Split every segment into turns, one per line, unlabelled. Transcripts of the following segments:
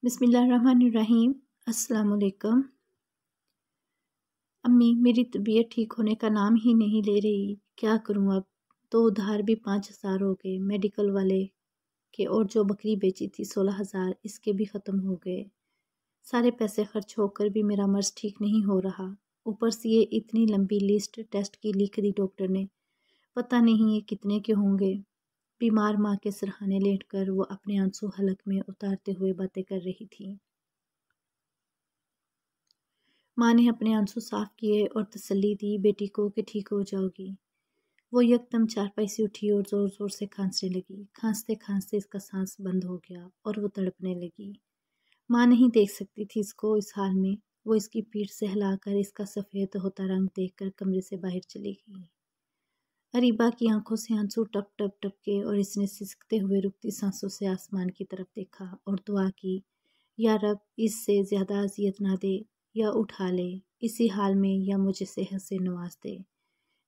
बिस्मिल्लाहिर्रहमानिर्रहीम। अस्सलाम वालेकुम। अम्मी, मेरी तबीयत ठीक होने का नाम ही नहीं ले रही। क्या करूं अब? तो उधार भी 5,000 हो गए मेडिकल वाले के, और जो बकरी बेची थी 16,000, इसके भी ख़त्म हो गए। सारे पैसे खर्च होकर भी मेरा मर्ज़ ठीक नहीं हो रहा। ऊपर से ये इतनी लंबी लिस्ट टेस्ट की लिख दी डॉक्टर ने, पता नहीं ये कितने के होंगे। बीमार माँ के सिरहाने लेटकर वो अपने आंसू हलक में उतारते हुए बातें कर रही थी। माँ ने अपने आंसू साफ किए और तसल्ली दी बेटी को कि ठीक हो जाओगी। वो यकदम चारपाई से उठी और ज़ोर ज़ोर से खांसने लगी। खांसते खांसते इसका सांस बंद हो गया और वो तड़पने लगी। माँ नहीं देख सकती थी इसको इस हाल में। वो इसकी पीठ से हिलाकर इसका सफ़ेद होता रंग देखकर कमरे से बाहर चली गई। अरीबा की आंखों से आंसू टप टप टप के, और इसने सिसकते हुए रुकती सांसों से आसमान की तरफ देखा और दुआ की, या रब, इससे ज़्यादा अजियत ना दे, या उठा ले इसी हाल में, या मुझे सेहत से नवाज दे।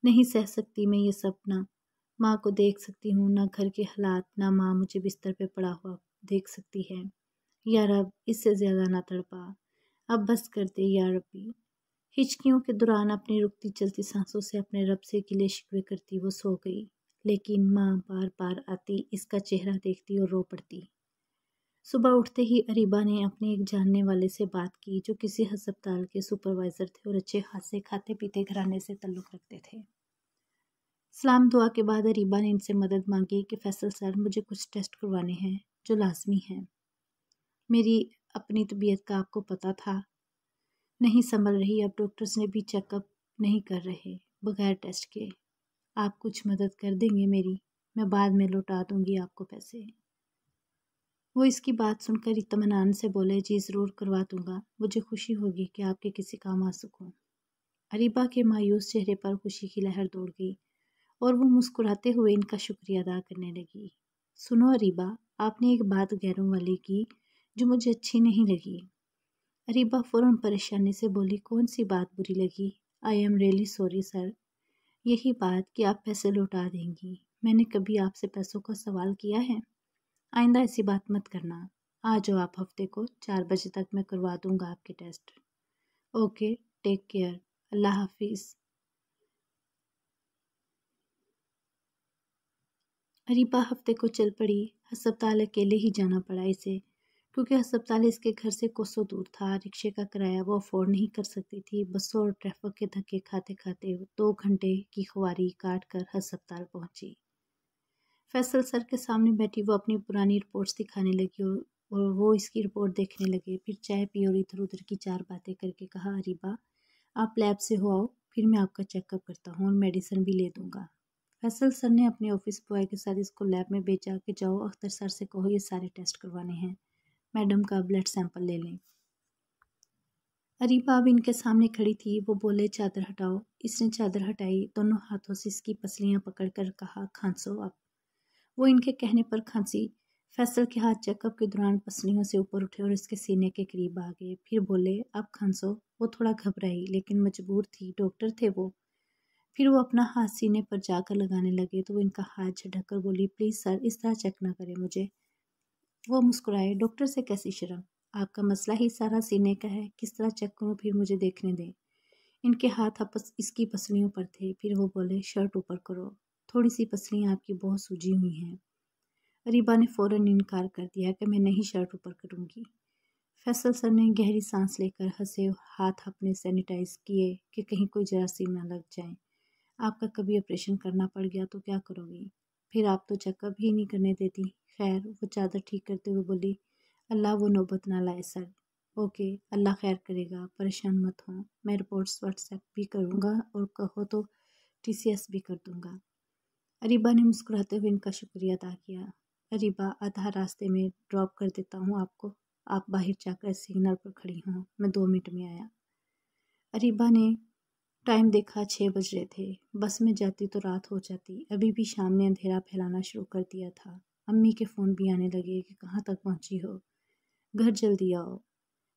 नहीं सह सकती मैं ये सब, ना माँ को देख सकती हूँ, ना घर के हालात, ना माँ मुझे बिस्तर पे पड़ा हुआ देख सकती है। या रब, इससे ज़्यादा ना तड़पा, अब बस कर दे या रब्बी। हिचकियों के दौरान अपनी रुकती चलती सांसों से अपने रब से गिले शिकवे करती वो सो गई। लेकिन माँ बार बार आती, इसका चेहरा देखती और रो पड़ती। सुबह उठते ही अरीबा ने अपने एक जानने वाले से बात की, जो किसी अस्पताल के सुपरवाइज़र थे और अच्छे खासे खाते पीते घराने से ताल्लुक़ रखते थे। सलाम दुआ के बाद अरीबा ने इनसे मदद मांगी कि फैसल सर, मुझे कुछ टेस्ट करवाने हैं जो लाजमी हैं। मेरी अपनी तबीयत का आपको पता था, नहीं संभल रही। अब डॉक्टर्स ने भी चेकअप नहीं कर रहे बगैर टेस्ट के। आप कुछ मदद कर देंगे मेरी? मैं बाद में लौटा दूंगी आपको पैसे। वो इसकी बात सुनकर इत्मीनान से बोले, जी ज़रूर करवा दूंगा, मुझे खुशी होगी कि आपके किसी काम आ सकूं। अरीबा के मायूस चेहरे पर खुशी की लहर दौड़ गई और वो मुस्कुराते हुए इनका शुक्रिया अदा करने लगी। सुनो अरीबा, आपने एक बात गैरों वाली की जो मुझे अच्छी नहीं लगी। अरीबा फ़ौरन परेशानी से बोली, कौन सी बात बुरी लगी? I am really sorry sir. यही बात कि आप पैसे लौटा देंगी। मैंने कभी आपसे पैसों का सवाल किया है? आइंदा ऐसी बात मत करना। आ जाओ आप, हफ्ते को 4 बजे तक मैं करवा दूंगा आपके टेस्ट। ओके, टेक केयर, अल्लाह हाफिज़। अरीबा हफ्ते को चल पड़ी। अस्पताल अकेले ही जाना पड़ा इसे, क्योंकि अस्पताल इसके घर से कोसों दूर था। रिक्शे का किराया वो अफोर्ड नहीं कर सकती थी। बसों और ट्रैफिक के धक्के खाते खाते 2 घंटे की खुआरी काट कर अस्पताल पहुंची। फैसल सर के सामने बैठी वो अपनी पुरानी रिपोर्ट्स दिखाने लगी और वो इसकी रिपोर्ट देखने लगे। फिर चाय पी और इधर उधर की 4 बातें करके कहा, अरीबा, आप लैब से हो आओ, फिर मैं आपका चेकअप करता हूँ और मेडिसिन भी ले दूंगा। फैसल सर ने अपने ऑफिस बॉय के साथ इसको लैब में भेजा कि जाओ अख्तर सर से कहो ये सारे टेस्ट करवाने हैं, मैडम का ब्लड सैंपल ले लें। अरीबा अब इनके सामने खड़ी थी। वो बोले, चादर हटाओ। इसने चादर हटाई, दोनों हाथों से इसकी पसलियां पकड़कर कहा, खांसो अब। वो इनके कहने पर खांसी। फैसल के हाथ चेकअप के दौरान पसलियों से ऊपर उठे और इसके सीने के करीब आ गए। फिर बोले, अब खांसो। वो थोड़ा घबराई, लेकिन मजबूर थी, डॉक्टर थे वो। फिर वो अपना हाथ सीने पर जाकर लगाने लगे तो वो इनका हाथ झटक कर बोली, प्लीज़ सर, इस तरह चेक ना करें मुझे। वो मुस्कुराए, डॉक्टर से कैसी शर्म, आपका मसला ही सारा सीने का है, किस तरह चेक करूँ, फिर मुझे देखने दें। इनके हाथ आपस इसकी पसलियों पर थे। फिर वो बोले, शर्ट ऊपर करो, थोड़ी सी पसलियाँ आपकी बहुत सूजी हुई हैं। अरीबा ने फ़ौरन इनकार कर दिया कि मैं नहीं शर्ट ऊपर करूँगी। फैसल सर ने गहरी सांस लेकर हंसे, हाथ अपने सैनिटाइज किए कि कहीं कोई जरासीम ना लग जाए। आपका कभी ऑपरेशन करना पड़ गया तो क्या करोगी? फिर आप तो चेकअप ही नहीं करने देती। खैर, वो चादर ठीक करते हुए बोली, अल्लाह वो नौबत ना लाए सर। ओके, अल्लाह खैर करेगा, परेशान मत हो। मैं रिपोर्ट्स व्हाट्सएप भी करूँगा और कहो तो TCS भी कर दूँगा। अरीबा ने मुस्कुराते हुए इनका शुक्रिया अदा किया। अरीबा, आधा रास्ते में ड्रॉप कर देता हूँ आपको, आप बाहर जाकर सिग्नल पर खड़ी हों, मैं 2 मिनट में आया। अरीबा ने टाइम देखा, 6 बज रहे थे। बस में जाती तो रात हो जाती। अभी भी शाम ने अंधेरा फैलाना शुरू कर दिया था। अम्मी के फ़ोन भी आने लगे कि कहाँ तक पहुँची हो, घर जल्दी आओ।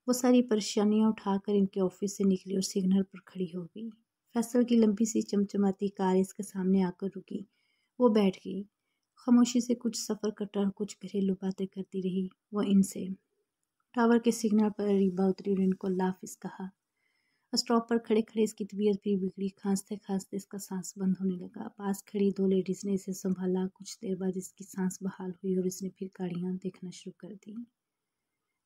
वो सारी परेशानियाँ उठाकर इनके ऑफिस से निकली और सिग्नल पर खड़ी हो गई। फैसल की लंबी सी चमचमाती कार इसके सामने आकर रुकी। वो बैठ गई। खामोशी से कुछ सफ़र कटा और कुछ घरेलू बातें करती रही वो इनसे। टावर के सिग्नल पर रीबा उतरी और इनको लाफिस कहा। स्टॉप पर खड़े खड़े इसकी तबीयत भी बिगड़ी। खांसते खांसते इसका सांस बंद होने लगा। पास खड़ी 2 लेडीज ने इसे संभाला। कुछ देर बाद इसकी सांस बहाल हुई और इसने फिर गाड़ियां देखना शुरू कर दी।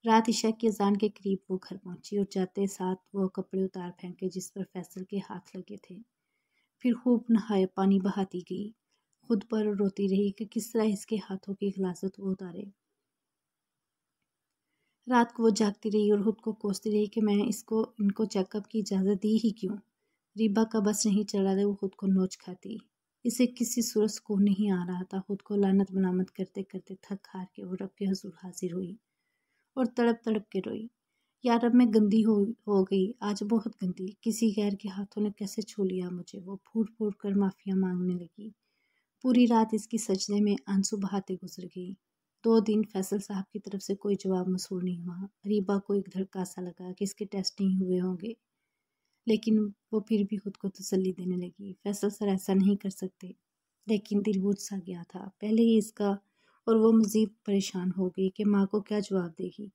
रात इशा की अजान के करीब वो घर पहुंची और जाते साथ वो कपड़े उतार फेंके जिस पर फैसल के हाथ लगे थे। फिर खूब नहाए पानी बहाती गई, खुद पर रोती रही कि किस तरह इसके हाथों की गलाजत वो उतारे। रात को वो जागती रही और खुद को कोसती रही कि मैं इनको चेकअप की इजाज़त दी ही क्यों। रीबा का बस नहीं चल रहा था, वो खुद को नोच खाती। इसे किसी सूरत सुकून नहीं आ रहा था। खुद को लानत मलामत करते करते थक हार के वो रब के हुजूर हाजिर हुई और तड़प तड़प के रोई। यार अब मैं गंदी हो गई, आज बहुत गंदी। किसी गैर के हाथों ने कैसे छू लिया मुझे। वो फूट फूट कर माफिया मांगने लगी। पूरी रात इसकी सजदे में आंसू बहाते गुजर गई। 2 दिन फैसल साहब की तरफ से कोई जवाब मसूल नहीं हुआ। रीबा को एक धड़का सा लगा कि इसके टेस्ट नहीं हुए होंगे, लेकिन वो फिर भी खुद को तसल्ली देने लगी। फैसल सर ऐसा नहीं कर सकते। लेकिन दिल बुझ सा गया था पहले ही इसका, और वो मज़ीद परेशान हो गई कि माँ को क्या जवाब देगी।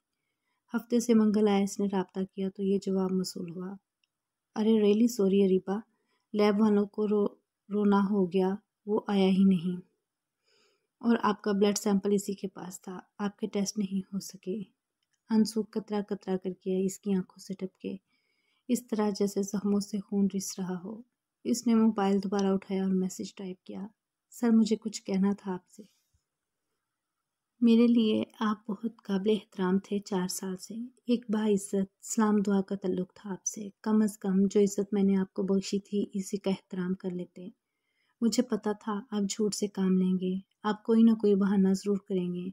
हफ्ते से मंगल आया इसने राब्ता किया तो ये जवाब मसूल हुआ। अरे रियली सॉरी रीबा, लैब वालों को रोना हो गया, वो आया ही नहीं और आपका ब्लड सैंपल इसी के पास था, आपके टेस्ट नहीं हो सके। आंसू कतरा कतरा करके इसकी आंखों से टपके, इस तरह जैसे जख्मों से खून रिस रहा हो। इसने मोबाइल दोबारा उठाया और मैसेज टाइप किया। सर मुझे कुछ कहना था आपसे। मेरे लिए आप बहुत काबिल एहतराम थे 4 साल से। एक बाइज़्ज़त सलाम दुआ का तल्लुक़ था आपसे। कम अज़ कम जो इज़्ज़त मैंने आपको बख्शी थी इसी का एहतराम कर लेते। मुझे पता था आप झूठ से काम लेंगे, आप कोई ना कोई बहाना ज़रूर करेंगे।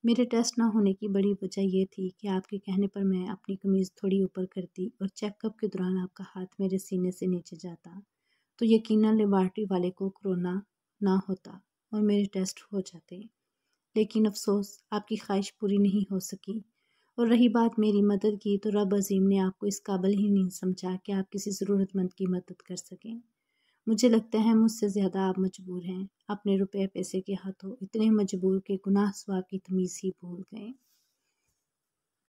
मेरे टेस्ट ना होने की बड़ी वजह यह थी कि आपके कहने पर मैं अपनी कमीज़ थोड़ी ऊपर करती और चेकअप के दौरान आपका हाथ मेरे सीने से नीचे जाता तो यकीनन लेबॉरेटरी वाले को कोरोना ना होता और मेरे टेस्ट हो जाते। लेकिन अफसोस आपकी ख्वाहिश पूरी नहीं हो सकी। और रही बात मेरी मदद की तो रब अज़ीम ने आपको इस काबिल ही नहीं समझा कि आप किसी ज़रूरतमंद की मदद कर सकें। मुझे लगता है मुझसे ज़्यादा आप मजबूर हैं। अपने रुपए पैसे के हाथों इतने मजबूर के गुनाह सवाब की तमीज़ ही भूल गए।